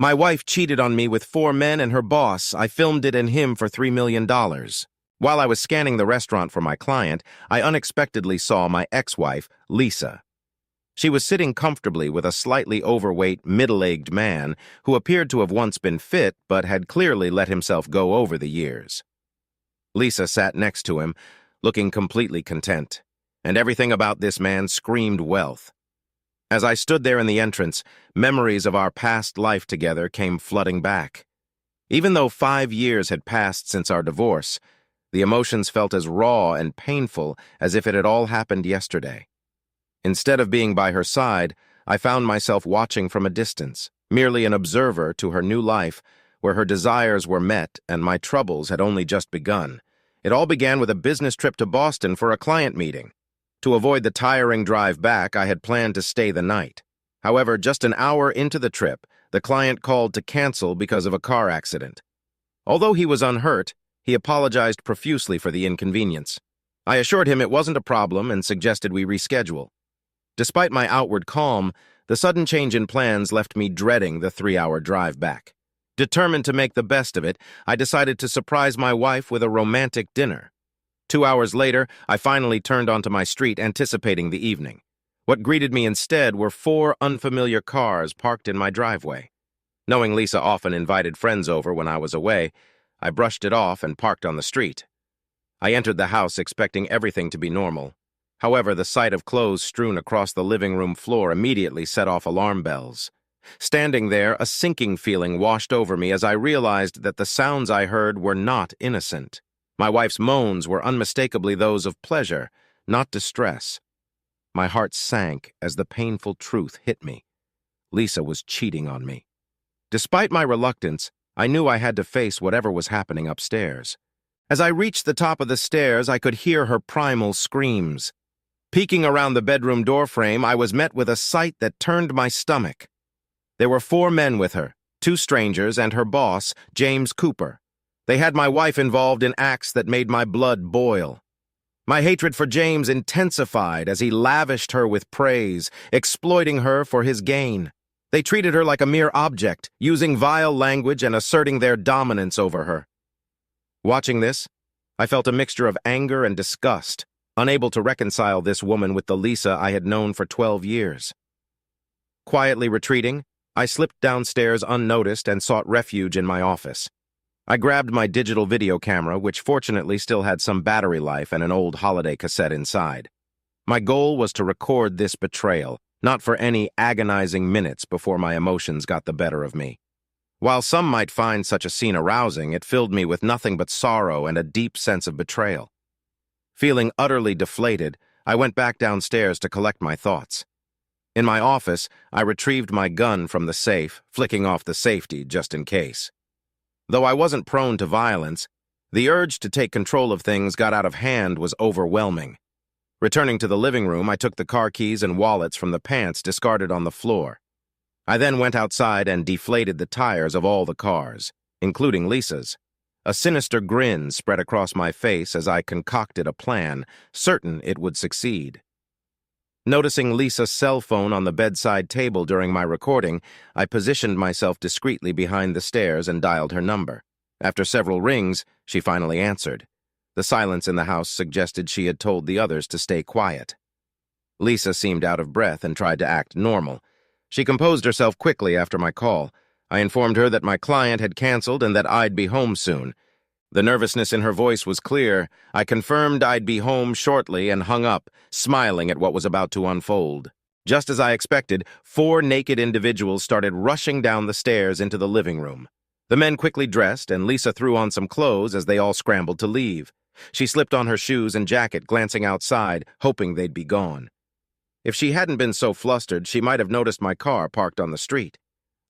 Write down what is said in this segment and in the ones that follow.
My wife cheated on me with 4 men and her boss. I filmed it and him for $3 million. While I was scanning the restaurant for my client, I unexpectedly saw my ex-wife, Lisa. She was sitting comfortably with a slightly overweight, middle-aged man who appeared to have once been fit but had clearly let himself go over the years. Lisa sat next to him, looking completely content, and everything about this man screamed wealth. As I stood there in the entrance, memories of our past life together came flooding back. Even though 5 years had passed since our divorce, the emotions felt as raw and painful as if it had all happened yesterday. Instead of being by her side, I found myself watching from a distance, merely an observer to her new life, where her desires were met and my troubles had only just begun. It all began with a business trip to Boston for a client meeting. To avoid the tiring drive back, I had planned to stay the night. However, just an hour into the trip, the client called to cancel because of a car accident. Although he was unhurt, he apologized profusely for the inconvenience. I assured him it wasn't a problem and suggested we reschedule. Despite my outward calm, the sudden change in plans left me dreading the 3-hour drive back. Determined to make the best of it, I decided to surprise my wife with a romantic dinner. 2 hours later, I finally turned onto my street, anticipating the evening. What greeted me instead were 4 unfamiliar cars parked in my driveway. Knowing Lisa often invited friends over when I was away, I brushed it off and parked on the street. I entered the house expecting everything to be normal. However, the sight of clothes strewn across the living room floor immediately set off alarm bells. Standing there, a sinking feeling washed over me as I realized that the sounds I heard were not innocent. My wife's moans were unmistakably those of pleasure, not distress. My heart sank as the painful truth hit me. Lisa was cheating on me. Despite my reluctance, I knew I had to face whatever was happening upstairs. As I reached the top of the stairs, I could hear her primal screams. Peeking around the bedroom doorframe, I was met with a sight that turned my stomach. There were 4 men with her, 2 strangers and her boss, James Cooper. They had my wife involved in acts that made my blood boil. My hatred for James intensified as he lavished her with praise, exploiting her for his gain. They treated her like a mere object, using vile language and asserting their dominance over her. Watching this, I felt a mixture of anger and disgust, unable to reconcile this woman with the Lisa I had known for 12 years. Quietly retreating, I slipped downstairs unnoticed and sought refuge in my office. I grabbed my digital video camera, which fortunately still had some battery life and an old holiday cassette inside. My goal was to record this betrayal, not for any agonizing minutes before my emotions got the better of me. While some might find such a scene arousing, it filled me with nothing but sorrow and a deep sense of betrayal. Feeling utterly deflated, I went back downstairs to collect my thoughts. In my office, I retrieved my gun from the safe, flicking off the safety just in case. Though I wasn't prone to violence, the urge to take control of things got out of hand was overwhelming. Returning to the living room, I took the car keys and wallets from the pants discarded on the floor. I then went outside and deflated the tires of all the cars, including Lisa's. A sinister grin spread across my face as I concocted a plan, certain it would succeed. Noticing Lisa's cell phone on the bedside table during my recording, I positioned myself discreetly behind the stairs and dialed her number. After several rings, she finally answered. The silence in the house suggested she had told the others to stay quiet. Lisa seemed out of breath and tried to act normal. She composed herself quickly after my call. I informed her that my client had canceled and that I'd be home soon. The nervousness in her voice was clear. I confirmed I'd be home shortly and hung up, smiling at what was about to unfold. Just as I expected, 4 naked individuals started rushing down the stairs into the living room. The men quickly dressed, and Lisa threw on some clothes as they all scrambled to leave. She slipped on her shoes and jacket, glancing outside, hoping they'd be gone. If she hadn't been so flustered, she might have noticed my car parked on the street.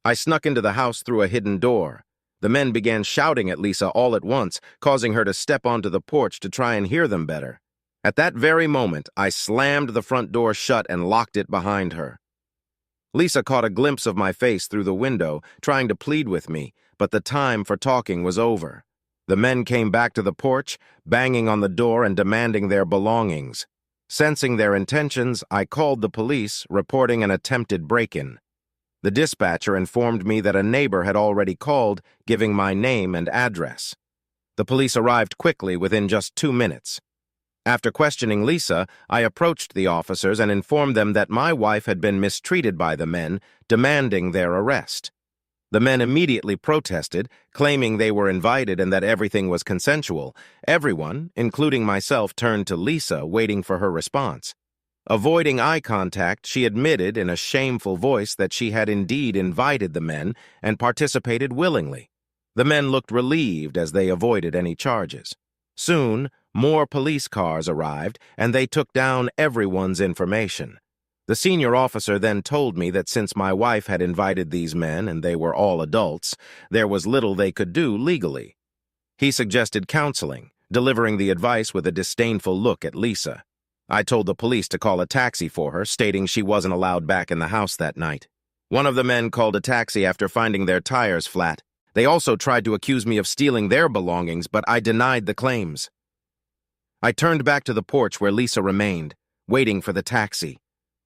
I snuck into the house through a hidden door. The men began shouting at Lisa all at once, causing her to step onto the porch to try and hear them better. At that very moment, I slammed the front door shut and locked it behind her. Lisa caught a glimpse of my face through the window, trying to plead with me, but the time for talking was over. The men came back to the porch, banging on the door and demanding their belongings. Sensing their intentions, I called the police, reporting an attempted break-in. The dispatcher informed me that a neighbor had already called, giving my name and address. The police arrived quickly within just 2 minutes. After questioning Lisa, I approached the officers and informed them that my wife had been mistreated by the men, demanding their arrest. The men immediately protested, claiming they were invited and that everything was consensual. Everyone, including myself, turned to Lisa, waiting for her response. Avoiding eye contact, she admitted in a shameful voice that she had indeed invited the men and participated willingly. The men looked relieved as they avoided any charges. Soon, more police cars arrived, and they took down everyone's information. The senior officer then told me that since my wife had invited these men and they were all adults, there was little they could do legally. He suggested counseling, delivering the advice with a disdainful look at Lisa. I told the police to call a taxi for her, stating she wasn't allowed back in the house that night. One of the men called a taxi after finding their tires flat. They also tried to accuse me of stealing their belongings, but I denied the claims. I turned back to the porch where Lisa remained, waiting for the taxi.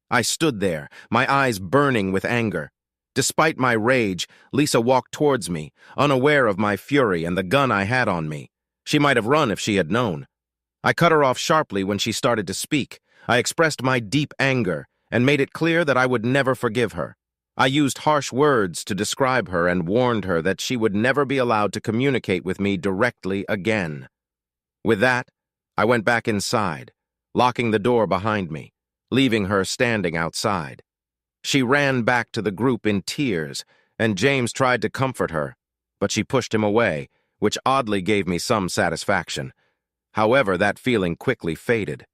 I stood there, my eyes burning with anger. Despite my rage, Lisa walked towards me, unaware of my fury and the gun I had on me. She might have run if she had known. I cut her off sharply when she started to speak. I expressed my deep anger and made it clear that I would never forgive her. I used harsh words to describe her and warned her that she would never be allowed to communicate with me directly again. With that, I went back inside, locking the door behind me, leaving her standing outside. She ran back to the group in tears, and James tried to comfort her, but she pushed him away, which oddly gave me some satisfaction. However, that feeling quickly faded.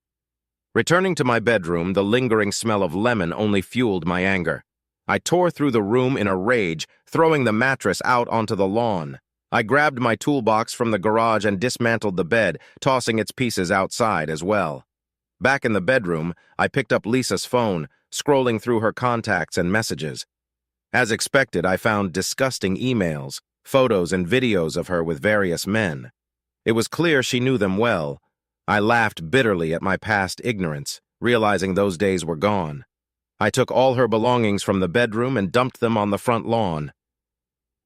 Returning to my bedroom, the lingering smell of lemon only fueled my anger. I tore through the room in a rage, throwing the mattress out onto the lawn. I grabbed my toolbox from the garage and dismantled the bed, tossing its pieces outside as well. Back in the bedroom, I picked up Lisa's phone, scrolling through her contacts and messages. As expected, I found disgusting emails, photos and videos of her with various men. It was clear she knew them well. I laughed bitterly at my past ignorance, realizing those days were gone. I took all her belongings from the bedroom and dumped them on the front lawn.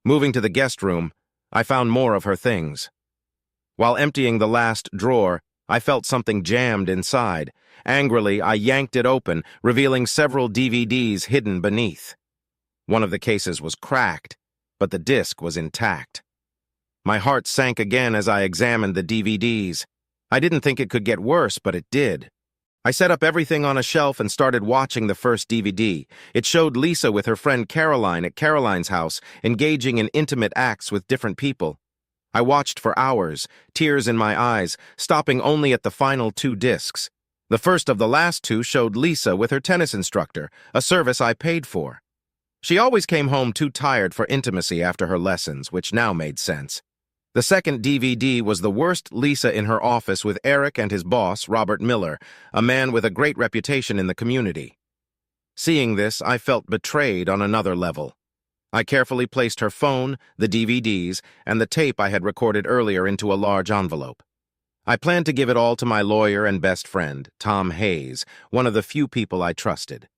Moving to the guest room, I found more of her things. While emptying the last drawer, I felt something jammed inside. Angrily, I yanked it open, revealing several DVDs hidden beneath. One of the cases was cracked, but the disc was intact. My heart sank again as I examined the DVDs. I didn't think it could get worse, but it did. I set up everything on a shelf and started watching the first DVD. It showed Lisa with her friend Caroline at Caroline's house, engaging in intimate acts with different people. I watched for hours, tears in my eyes, stopping only at the final 2 discs. The first of the last 2 showed Lisa with her tennis instructor, a service I paid for. She always came home too tired for intimacy after her lessons, which now made sense. The second DVD was the worst Lisa in her office with Eric and his boss, Robert Miller, a man with a great reputation in the community. Seeing this, I felt betrayed on another level. I carefully placed her phone, the DVDs, and the tape I had recorded earlier into a large envelope. I planned to give it all to my lawyer and best friend, Tom Hayes, one of the few people I trusted.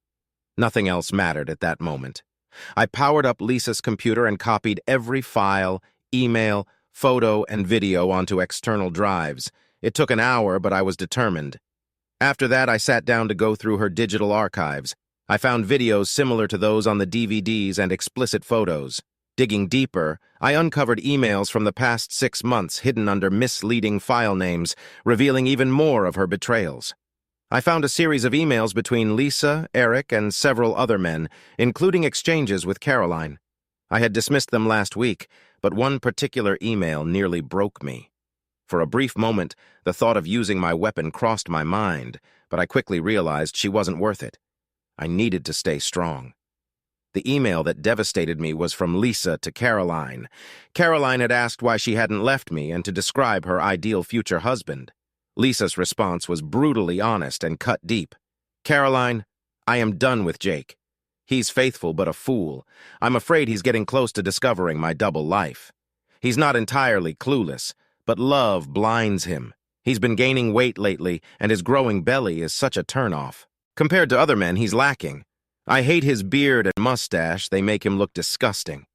Nothing else mattered at that moment. I powered up Lisa's computer and copied every file, email, photo, and video onto external drives. It took an hour, but I was determined. After that, I sat down to go through her digital archives. I found videos similar to those on the DVDs and explicit photos. Digging deeper, I uncovered emails from the past 6 months hidden under misleading file names, revealing even more of her betrayals. I found a series of emails between Lisa, Eric, and several other men, including exchanges with Caroline. I had dismissed them last week, but one particular email nearly broke me. For a brief moment, the thought of using my weapon crossed my mind, but I quickly realized she wasn't worth it. I needed to stay strong. The email that devastated me was from Lisa to Caroline. Caroline had asked why she hadn't left me and to describe her ideal future husband. Lisa's response was brutally honest and cut deep. Caroline, I am done with Jake. He's faithful but a fool. I'm afraid he's getting close to discovering my double life. He's not entirely clueless, but love blinds him. He's been gaining weight lately, and his growing belly is such a turnoff. Compared to other men, he's lacking. I hate his beard and mustache, they make him look disgusting.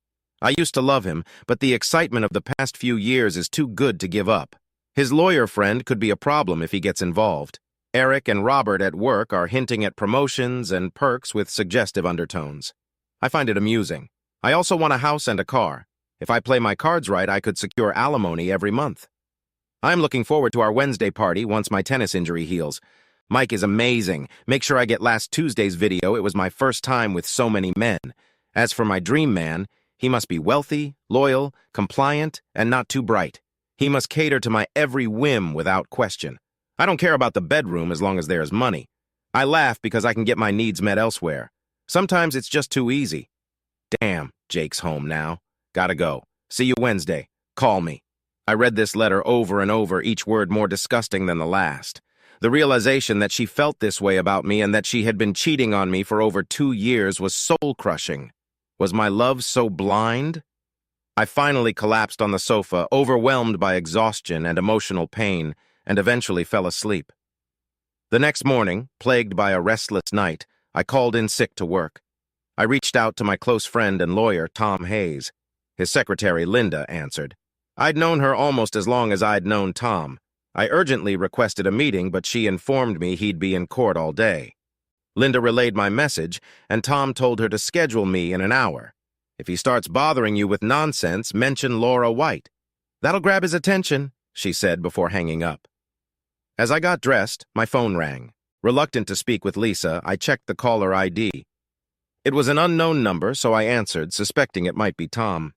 I used to love him, but the excitement of the past few years is too good to give up. His lawyer friend could be a problem if he gets involved. Eric and Robert at work are hinting at promotions and perks with suggestive undertones. I find it amusing. I also want a house and a car. If I play my cards right, I could secure alimony every month. I'm looking forward to our Wednesday party once my tennis injury heals. Mike is amazing. Make sure I get last Tuesday's video. It was my first time with so many men. As for my dream man, he must be wealthy, loyal, compliant, and not too bright. He must cater to my every whim without question. I don't care about the bedroom as long as there is money. I laugh because I can get my needs met elsewhere. Sometimes it's just too easy. Damn, Jake's home now. Gotta go. See you Wednesday. Call me. I read this letter over and over, each word more disgusting than the last. The realization that she felt this way about me and that she had been cheating on me for over 2 years was soul-crushing. Was my love so blind? I finally collapsed on the sofa, overwhelmed by exhaustion and emotional pain, and eventually fell asleep. The next morning, plagued by a restless night, I called in sick to work. I reached out to my close friend and lawyer, Tom Hayes. His secretary, Linda, answered. I'd known her almost as long as I'd known Tom. I urgently requested a meeting, but she informed me he'd be in court all day. Linda relayed my message, and Tom told her to schedule me in an hour. If he starts bothering you with nonsense, mention Laura White. That'll grab his attention, she said before hanging up. As I got dressed, my phone rang. Reluctant to speak with Lisa, I checked the caller ID. It was an unknown number, so I answered, suspecting it might be Tom.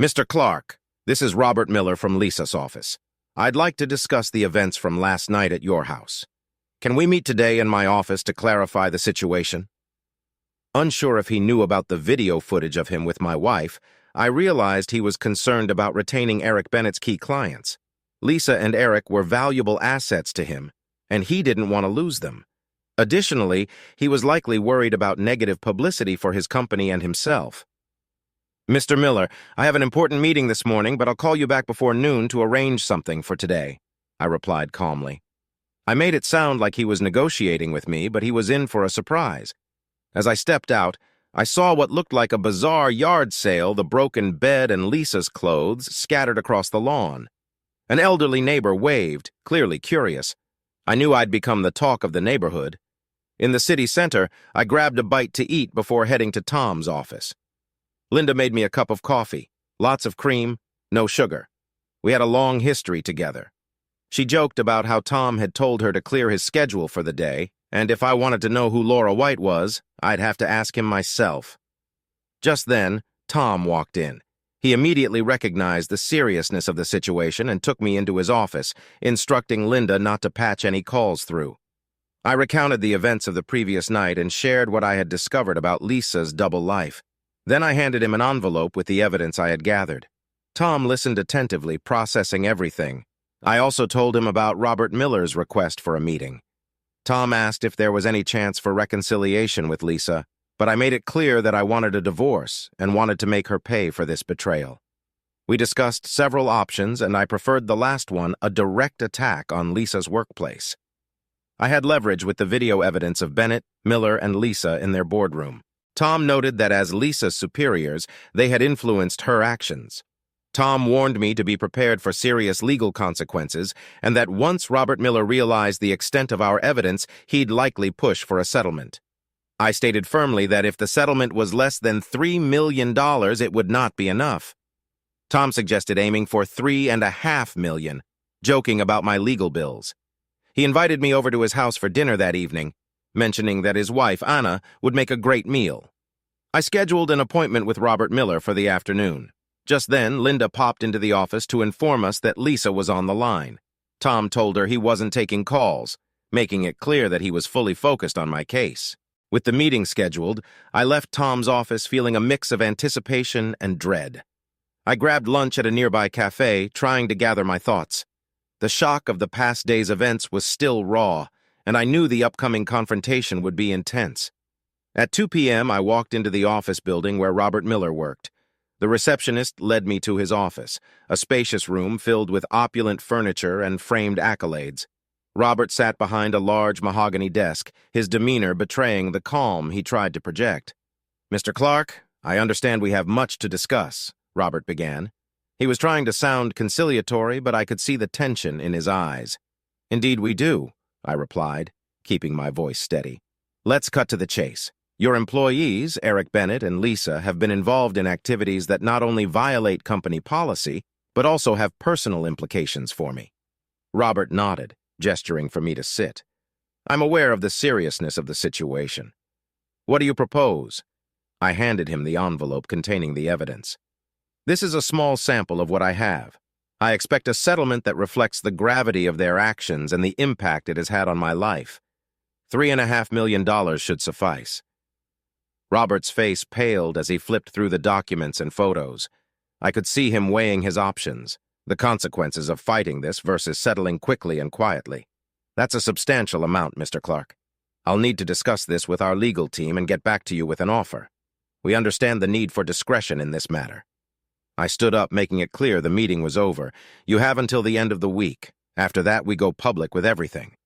Mr. Clark, this is Robert Miller from Lisa's office. I'd like to discuss the events from last night at your house. Can we meet today in my office to clarify the situation? Unsure if he knew about the video footage of him with my wife, I realized he was concerned about retaining Eric Bennett's key clients. Lisa and Eric were valuable assets to him, and he didn't want to lose them. Additionally, he was likely worried about negative publicity for his company and himself. Mr. Miller, I have an important meeting this morning, but I'll call you back before noon to arrange something for today, I replied calmly. I made it sound like he was negotiating with me, but he was in for a surprise. As I stepped out, I saw what looked like a bizarre yard sale, the broken bed and Lisa's clothes scattered across the lawn. An elderly neighbor waved, clearly curious. I knew I'd become the talk of the neighborhood. In the city center, I grabbed a bite to eat before heading to Tom's office. Linda made me a cup of coffee, lots of cream, no sugar. We had a long history together. She joked about how Tom had told her to clear his schedule for the day, and if I wanted to know who Laura White was, I'd have to ask him myself. Just then, Tom walked in. He immediately recognized the seriousness of the situation and took me into his office, instructing Linda not to patch any calls through. I recounted the events of the previous night and shared what I had discovered about Lisa's double life. Then I handed him an envelope with the evidence I had gathered. Tom listened attentively, processing everything. I also told him about Robert Miller's request for a meeting. Tom asked if there was any chance for reconciliation with Lisa, but I made it clear that I wanted a divorce and wanted to make her pay for this betrayal. We discussed several options, and I preferred the last one, a direct attack on Lisa's workplace. I had leverage with the video evidence of Bennett, Miller, and Lisa in their boardroom. Tom noted that as Lisa's superiors, they had influenced her actions. Tom warned me to be prepared for serious legal consequences and that once Robert Miller realized the extent of our evidence, he'd likely push for a settlement. I stated firmly that if the settlement was less than $3 million, it would not be enough. Tom suggested aiming for $3.5 million, joking about my legal bills. He invited me over to his house for dinner that evening, mentioning that his wife, Anna, would make a great meal. I scheduled an appointment with Robert Miller for the afternoon. Just then, Linda popped into the office to inform us that Lisa was on the line. Tom told her he wasn't taking calls, making it clear that he was fully focused on my case. With the meeting scheduled, I left Tom's office feeling a mix of anticipation and dread. I grabbed lunch at a nearby cafe, trying to gather my thoughts. The shock of the past day's events was still raw, and I knew the upcoming confrontation would be intense. At 2 p.m., I walked into the office building where Robert Miller worked. The receptionist led me to his office, a spacious room filled with opulent furniture and framed accolades. Robert sat behind a large mahogany desk, his demeanor betraying the calm he tried to project. "Mr. Clark, I understand we have much to discuss," Robert began. He was trying to sound conciliatory, but I could see the tension in his eyes. "Indeed we do," I replied, keeping my voice steady. "Let's cut to the chase. Your employees, Eric Bennett and Lisa, have been involved in activities that not only violate company policy, but also have personal implications for me." Robert nodded, gesturing for me to sit. "I'm aware of the seriousness of the situation. What do you propose?" I handed him the envelope containing the evidence. "This is a small sample of what I have. I expect a settlement that reflects the gravity of their actions and the impact it has had on my life. $3.5 million should suffice." Robert's face paled as he flipped through the documents and photos. I could see him weighing his options, the consequences of fighting this versus settling quickly and quietly. "That's a substantial amount, Mr. Clark. I'll need to discuss this with our legal team and get back to you with an offer. We understand the need for discretion in this matter." I stood up, making it clear the meeting was over. "You have until the end of the week. After that, we go public with everything."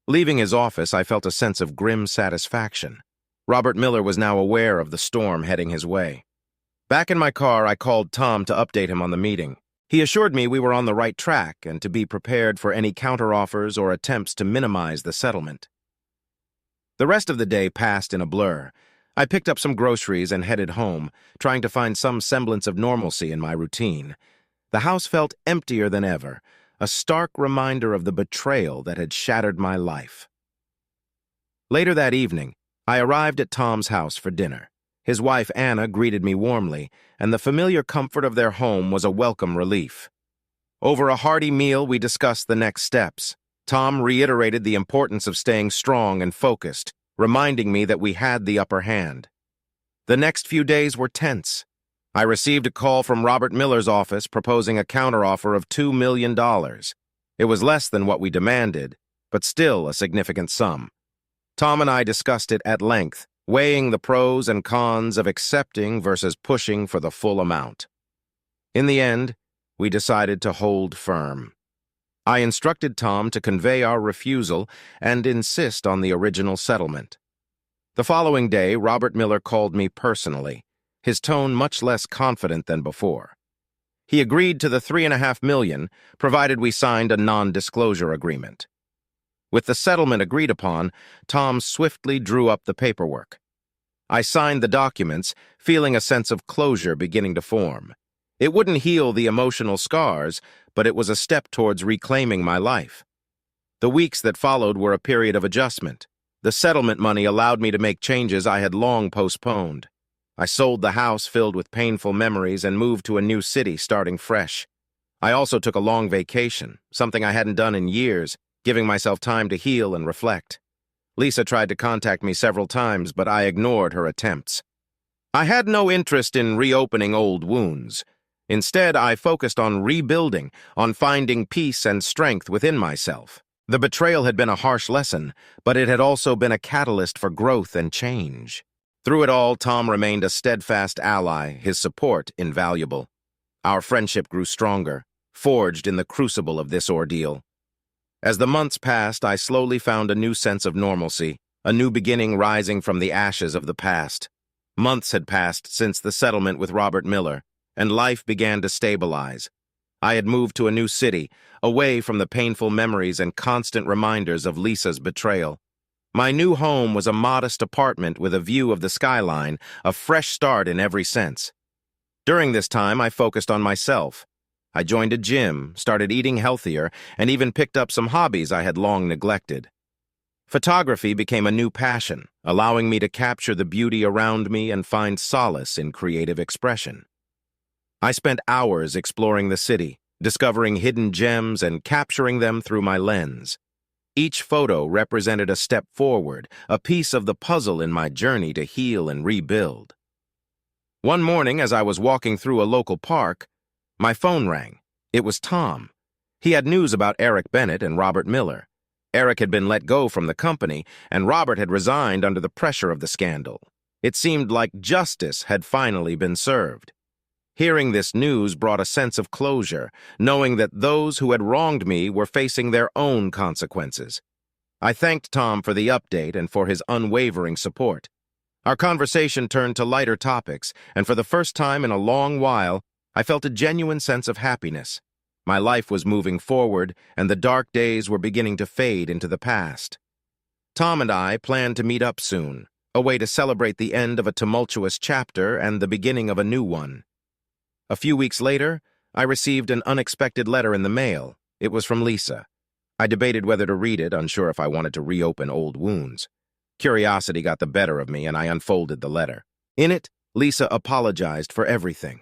Leaving his office, I felt a sense of grim satisfaction. Robert Miller was now aware of the storm heading his way. Back in my car, I called Tom to update him on the meeting. He assured me we were on the right track and to be prepared for any counteroffers or attempts to minimize the settlement. The rest of the day passed in a blur. I picked up some groceries and headed home, trying to find some semblance of normalcy in my routine. The house felt emptier than ever, a stark reminder of the betrayal that had shattered my life. Later that evening, I arrived at Tom's house for dinner. His wife, Anna, greeted me warmly, and the familiar comfort of their home was a welcome relief. Over a hearty meal, we discussed the next steps. Tom reiterated the importance of staying strong and focused, reminding me that we had the upper hand. The next few days were tense. I received a call from Robert Miller's office proposing a counteroffer of $2 million. It was less than what we demanded, but still a significant sum. Tom and I discussed it at length, weighing the pros and cons of accepting versus pushing for the full amount. In the end, we decided to hold firm. I instructed Tom to convey our refusal and insist on the original settlement. The following day, Robert Miller called me personally, his tone much less confident than before. He agreed to the $3.5 million, provided we signed a non-disclosure agreement. With the settlement agreed upon, Tom swiftly drew up the paperwork. I signed the documents, feeling a sense of closure beginning to form. It wouldn't heal the emotional scars, but it was a step towards reclaiming my life. The weeks that followed were a period of adjustment. The settlement money allowed me to make changes I had long postponed. I sold the house filled with painful memories and moved to a new city starting fresh. I also took a long vacation, something I hadn't done in years, giving myself time to heal and reflect. Lisa tried to contact me several times, but I ignored her attempts. I had no interest in reopening old wounds. Instead, I focused on rebuilding, on finding peace and strength within myself. The betrayal had been a harsh lesson, but it had also been a catalyst for growth and change. Through it all, Tom remained a steadfast ally, his support invaluable. Our friendship grew stronger, forged in the crucible of this ordeal. As the months passed, I slowly found a new sense of normalcy, a new beginning rising from the ashes of the past. Months had passed since the settlement with Robert Miller, and life began to stabilize. I had moved to a new city, away from the painful memories and constant reminders of Lisa's betrayal. My new home was a modest apartment with a view of the skyline, a fresh start in every sense. During this time, I focused on myself. I joined a gym, started eating healthier, and even picked up some hobbies I had long neglected. Photography became a new passion, allowing me to capture the beauty around me and find solace in creative expression. I spent hours exploring the city, discovering hidden gems and capturing them through my lens. Each photo represented a step forward, a piece of the puzzle in my journey to heal and rebuild. One morning, as I was walking through a local park, my phone rang. It was Tom. He had news about Eric Bennett and Robert Miller. Eric had been let go from the company, and Robert had resigned under the pressure of the scandal. It seemed like justice had finally been served. Hearing this news brought a sense of closure, knowing that those who had wronged me were facing their own consequences. I thanked Tom for the update and for his unwavering support. Our conversation turned to lighter topics, and for the first time in a long while, I felt a genuine sense of happiness. My life was moving forward, and the dark days were beginning to fade into the past. Tom and I planned to meet up soon, a way to celebrate the end of a tumultuous chapter and the beginning of a new one. A few weeks later, I received an unexpected letter in the mail. It was from Lisa. I debated whether to read it, unsure if I wanted to reopen old wounds. Curiosity got the better of me, and I unfolded the letter. In it, Lisa apologized for everything.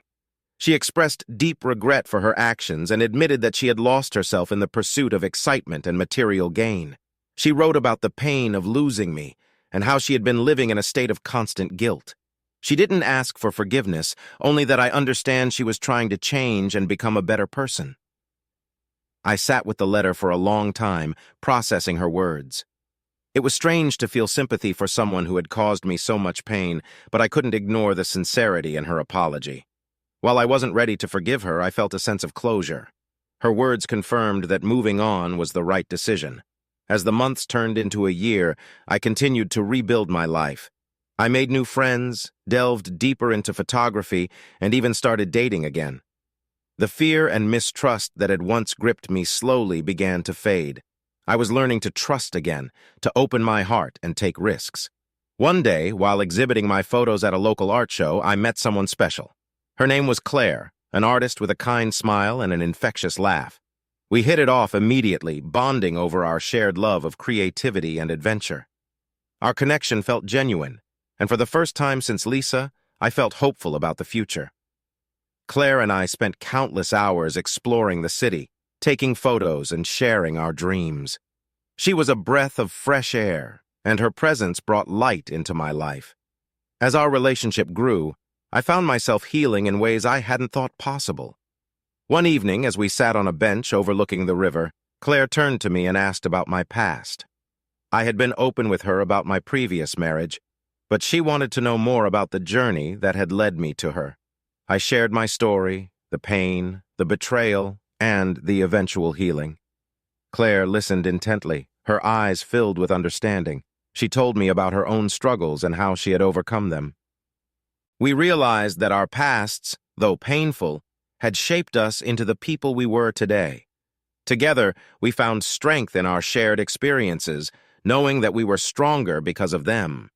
She expressed deep regret for her actions and admitted that she had lost herself in the pursuit of excitement and material gain. She wrote about the pain of losing me and how she had been living in a state of constant guilt. She didn't ask for forgiveness, only that I understand she was trying to change and become a better person. I sat with the letter for a long time, processing her words. It was strange to feel sympathy for someone who had caused me so much pain, but I couldn't ignore the sincerity in her apology. While I wasn't ready to forgive her, I felt a sense of closure. Her words confirmed that moving on was the right decision. As the months turned into a year, I continued to rebuild my life. I made new friends, delved deeper into photography, and even started dating again. The fear and mistrust that had once gripped me slowly began to fade. I was learning to trust again, to open my heart and take risks. One day, while exhibiting my photos at a local art show, I met someone special. Her name was Claire, an artist with a kind smile and an infectious laugh. We hit it off immediately, bonding over our shared love of creativity and adventure. Our connection felt genuine, and for the first time since Lisa, I felt hopeful about the future. Claire and I spent countless hours exploring the city, taking photos and sharing our dreams. She was a breath of fresh air, and her presence brought light into my life. As our relationship grew, I found myself healing in ways I hadn't thought possible. One evening, as we sat on a bench overlooking the river, Claire turned to me and asked about my past. I had been open with her about my previous marriage, but she wanted to know more about the journey that had led me to her. I shared my story, the pain, the betrayal, and the eventual healing. Claire listened intently, her eyes filled with understanding. She told me about her own struggles and how she had overcome them. We realized that our pasts, though painful, had shaped us into the people we were today. Together, we found strength in our shared experiences, knowing that we were stronger because of them.